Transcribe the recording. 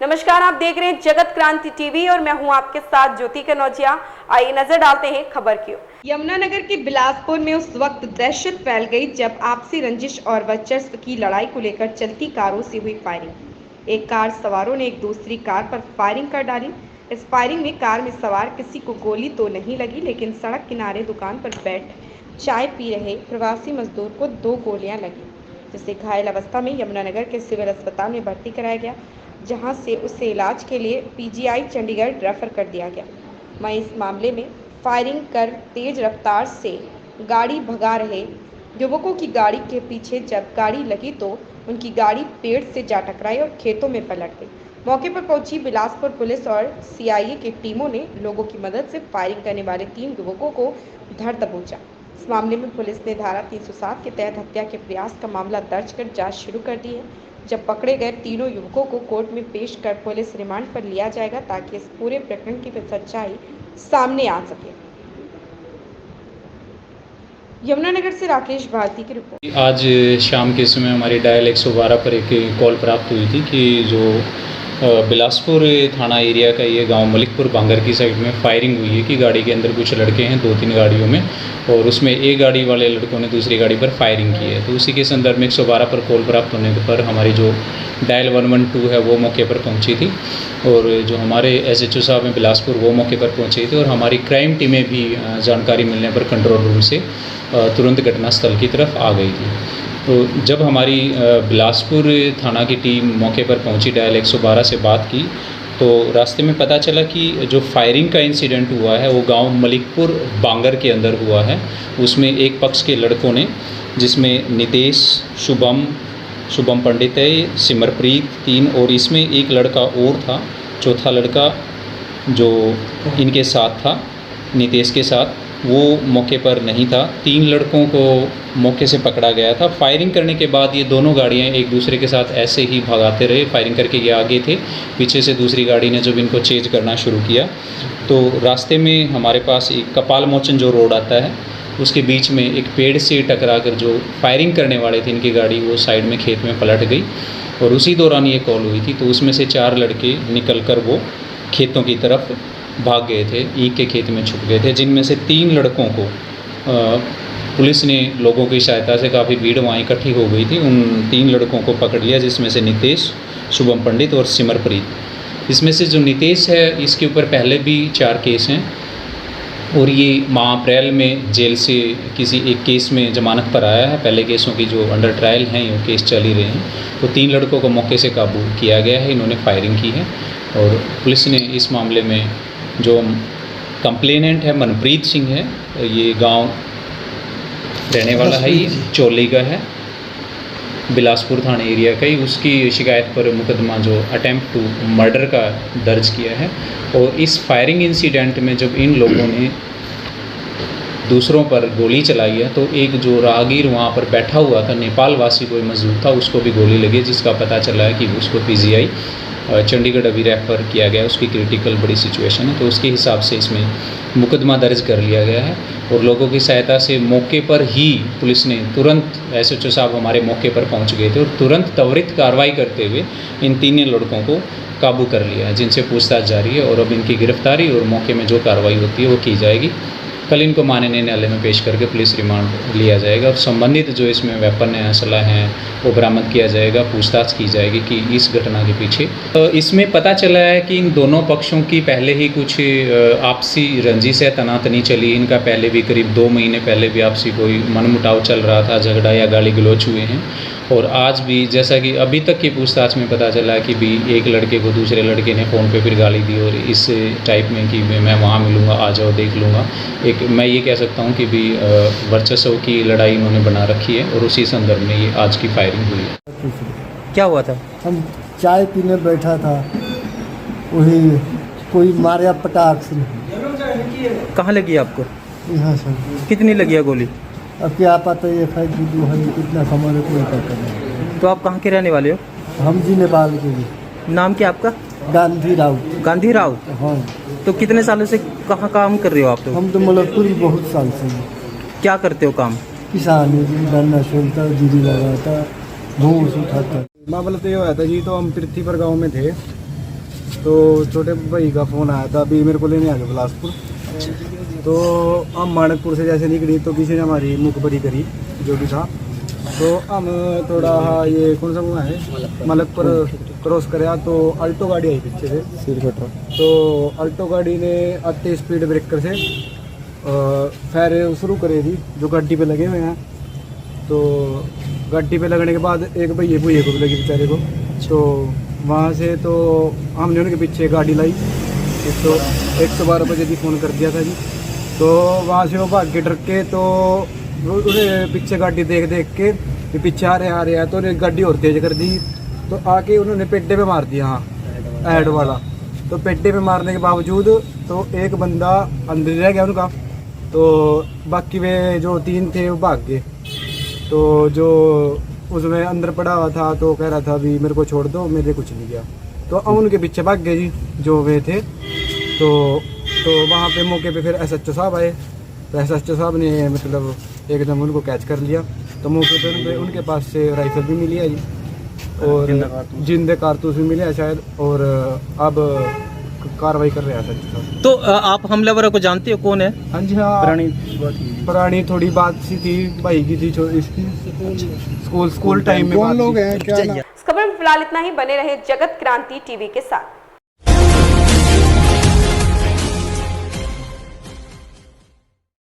नमस्कार, आप देख रहे हैं जगत क्रांति टीवी और मैं हूं आपके साथ ज्योति कनौजिया। आइए नजर डालते हैं खबर की ओर। यमुनानगर के बिलासपुर में उस वक्त दहशत फैल गई जब आपसी रंजिश और वर्चस्व की लड़ाई को लेकर चलती कारों से हुई फायरिंग। एक कार सवारों ने एक दूसरी कार पर फायरिंग कर डाली। इस फायरिंग में कार में सवार किसी को गोली तो नहीं लगी, लेकिन सड़क किनारे दुकान पर बैठ चाय पी रहे प्रवासी मजदूर को 2 गोलियां लगी, जिसे घायल अवस्था में यमुनानगर के सिविल अस्पताल में भर्ती कराया गया, जहां से उसे इलाज के लिए पीजीआई चंडीगढ़ रेफर कर दिया गया। वहीं इस मामले में फायरिंग कर तेज रफ्तार से गाड़ी भगा रहे युवकों की गाड़ी के पीछे जब गाड़ी लगी तो उनकी गाड़ी पेड़ से जा टकराई और खेतों में पलट गई। मौके पर पहुंची बिलासपुर पुलिस और सीआईए की टीमों ने लोगों की मदद से फायरिंग करने वाले 3 युवकों को धर दबोचा। इस मामले में पुलिस ने धारा 307 के तहत हत्या के प्रयास का मामला दर्ज कर जांच शुरू कर दी है। जब पकड़े गए तीनों युवकों को कोर्ट में पेश कर पुलिस रिमांड पर लिया जाएगा, ताकि इस पूरे प्रकरण की सच्चाई सामने आ सके। यमुनानगर से राकेश भारती की रिपोर्ट। आज शाम के समय हमारी डायल 112 पर एक कॉल प्राप्त हुई थी कि जो बिलासपुर थाना एरिया का ये गांव मलिकपुर बांगर की साइड में फायरिंग हुई है कि गाड़ी के अंदर कुछ लड़के हैं 2-3 गाड़ियों में, और उसमें एक गाड़ी वाले लड़कों ने दूसरी गाड़ी पर फायरिंग की है। तो उसी के संदर्भ में 112 पर कॉल प्राप्त होने पर हमारी जो डायल 112 है वो मौके पर पहुंची थी, और जो हमारे एसएचओ साहब हैं बिलासपुर वो मौके पर पहुंचे थे, और हमारी क्राइम टीमें भी जानकारी मिलने पर कंट्रोल रूम से तुरंत घटनास्थल की तरफ आ गई थी। तो जब हमारी बिलासपुर थाना की टीम मौके पर पहुंची, डायल 112 से बात की, तो रास्ते में पता चला कि जो फायरिंग का इंसिडेंट हुआ है वो गांव मलिकपुर बांगर के अंदर हुआ है। उसमें एक पक्ष के लड़कों ने, जिसमें नितेश, शुभम पंडित है, सिमरप्रीत 3, और इसमें एक लड़का और था, चौथा लड़का जो इनके साथ था नितेश के साथ, वो मौके पर नहीं था। 3 लड़कों को मौके से पकड़ा गया था। फायरिंग करने के बाद ये दोनों गाड़ियाँ एक दूसरे के साथ ऐसे ही भगाते रहे। फायरिंग करके ये आगे थे, पीछे से दूसरी गाड़ी ने जब इनको चेज करना शुरू किया तो रास्ते में हमारे पास एक कपाल मोचन जो रोड आता है उसके बीच में एक पेड़ से टकरा कर जो फायरिंग करने वाले थे इनकी गाड़ी, वो साइड में खेत में पलट गई, और उसी दौरान ये कॉल हुई थी। तो उसमें से 4 लड़के निकल कर वो खेतों की तरफ भाग गए थे, ईख के खेत में छुप गए थे, जिनमें से 3 लड़कों को पुलिस ने लोगों की सहायता से, काफ़ी भीड़ वहाँ इकट्ठी हो गई थी, उन 3 लड़कों को पकड़ लिया, जिसमें से नितेश, शुभम पंडित और सिमरप्रीत। इसमें से जो नितेश है इसके ऊपर पहले भी 4 केस हैं, और ये माह अप्रैल में जेल से किसी एक केस में ज़मानत पर आया है। पहले केसों की जो अंडर ट्रायल हैं ये केस चल ही रहे हैं। तो 3 लड़कों को मौके से काबू किया गया है, इन्होंने फायरिंग की है, और पुलिस ने इस मामले में जो कंप्लेनेंट है मनप्रीत सिंह है, ये गांव रहने वाला है, ये चोली का है, बिलासपुर थाने एरिया का ही, उसकी शिकायत पर मुकदमा जो अटेम्प्ट टू मर्डर का दर्ज किया है। और इस फायरिंग इंसिडेंट में जब इन लोगों ने दूसरों पर गोली चलाई है तो एक जो राहगीर वहाँ पर बैठा हुआ था, नेपाल वासी कोई मजदूर था, उसको भी गोली लगी, जिसका पता चला है कि उसको पीजीआई चंडीगढ़ अभी रेफर किया गया, उसकी क्रिटिकल बड़ी सिचुएशन है। तो उसके हिसाब से इसमें मुकदमा दर्ज कर लिया गया है, और लोगों की सहायता से मौके पर ही पुलिस ने तुरंत, एसएचओ साहब हमारे मौके पर पहुंच गए थे, और तुरंत त्वरित कार्रवाई करते हुए इन 3 लड़कों को काबू कर लिया है, जिनसे पूछताछ जारी है, और अब इनकी गिरफ्तारी और मौके में जो कार्रवाई होती है वो की जाएगी। कल इनको माननीय न्यायालय में पेश करके पुलिस रिमांड लिया जाएगा, और संबंधित जो इसमें वेपन है, असला हैं, वो बरामद किया जाएगा, पूछताछ की जाएगी कि इस घटना के पीछे। इसमें पता चला है कि इन दोनों पक्षों की पहले ही कुछ आपसी रंजिश है, तनातनी चली। इनका पहले भी करीब 2 महीने पहले भी आपसी कोई मनमुटाव चल रहा था, झगड़ा या गाली गलौच हुए हैं। और आज भी जैसा कि अभी तक की पूछताछ में पता चला कि भी एक लड़के को दूसरे लड़के ने फ़ोन पे फिर गाली दी, और इस टाइप में कि मैं वहाँ मिलूँगा, आ जाओ देख लूँगा। एक मैं ये कह सकता हूँ कि भी वर्चस्व की लड़ाई इन्होंने बना रखी है, और उसी संदर्भ में ये आज की फायरिंग हुई है। क्या हुआ था? हम चाय पीने बैठा था, वही कोई मारा पटाख से। कहाँ लगी आपको? यहाँ से। कितनी लगी है गोली? अब क्या पता ये है कि कितना हमारे को करना। तो आप कहाँ के रहने वाले हो? हम जी नेपाल के भी। नाम क्या आपका? गांधी राव। गांधी राव? हाँ। तो कितने सालों से कहाँ काम कर रहे हो आप? तो हम तो मलकपुर बहुत साल से। क्या करते हो काम? किसान है, गन्ना छोलता, जीरी लगाता, भूस उठाता। मामला तो ये हुआ था जी, तो हम पृथ्वीपुर गांव में थे, तो छोटे भाई का फ़ोन आया था, अभी मेरे को लेने आ गया बिलासपुर। तो हम मानकपुर से जैसे निकली तो किसी ने हमारी मुखबरी करी जो भी था, तो हम थोड़ा ये कौन सा वो है मलकपुर क्रॉस कराया तो अल्टो गाड़ी आई पीछे से, तो अल्टो गाड़ी ने आते स्पीड ब्रेकर से फिर शुरू करे थी जो गाड़ी पे लगे हुए हैं। तो गाड़ी पे लगने के बाद एक भैया को भी लगी बेचारे को, तो वहाँ से तो हमने उनके पीछे गाड़ी लाई, 112 बजे भी फ़ोन कर दिया था जी। तो वहाँ से वो भाग के डर के, तो उन्हें पीछे गाड़ी देख के कि पीछे आ रहे हैं, तो उन्हें गाड़ी और तेज़ कर दी। तो आके उन्होंने पेड्डे पे मार दिया, हाँ ऐड वाला। तो पेड्डे पे मारने के बावजूद तो एक बंदा अंदर रह गया उनका, तो बाकी वे जो 3 थे वो भाग गए। तो जो उसमें अंदर पड़ा हुआ था तो कह रहा था अभी मेरे को छोड़ दो, मेरे कुछ नहीं गया। तो हम उनके पीछे भाग गए जी जो वे थे। तो वहाँ पे मौके पे फिर SHO साहब आए, तो SHO साहब ने मतलब एकदम उनको कैच कर लिया। तो मौके पे उनके पास से राइफल भी मिली है जी, और जिंदे कारतूस भी मिले हैं शायद, और अब कार्रवाई कर रहे हैं SHO साहब। तो आप हमलावरों को जानते हो कौन है? हाँ जी, हाँ पुरानी थोड़ी बात सी थी भाई की थी इसकी, स्कूल टाइम में। कौन लोग हैं क्या? इस खबर में फिलहाल इतना ही। बने रहे जगत क्रांति टीवी के साथ।